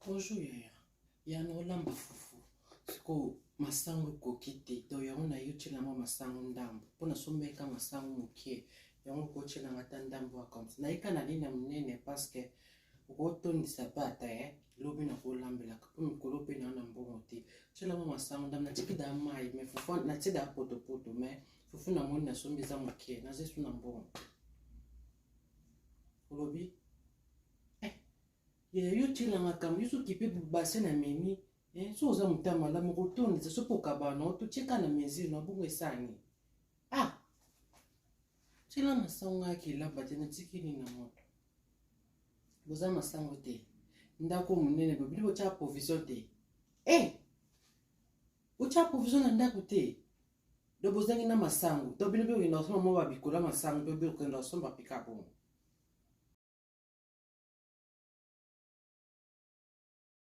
Bonjour yaya. Yana olamba fufu. Siko masango kokite. Do yango na yuti na masango ndambo. Pona someka masango mukie. Yango koche na ngata ndambo wa kamsi. Na ika na nina mnene paske ukoto ni sabata lobi na kolambela. Kapo mikolo pe na mbongo te. Chela masango ndambo na tiki da mai. Me fufu na tida poto me. Fufu na mwini na sombeza mukie. Na zesu na mbongo. Lobi. Yuti na ngakam yusu kipe base na memi so oza mutama la mokotonde so pokabana otocheka na mezi na bungo esani chela masango akila batena tikini na moto boza masango te ndako munene bobili bocha provision te bocha provision na ndako te do bozangi na masango to bino be ina osoma mo babikola masango be be okenda osomba pikapo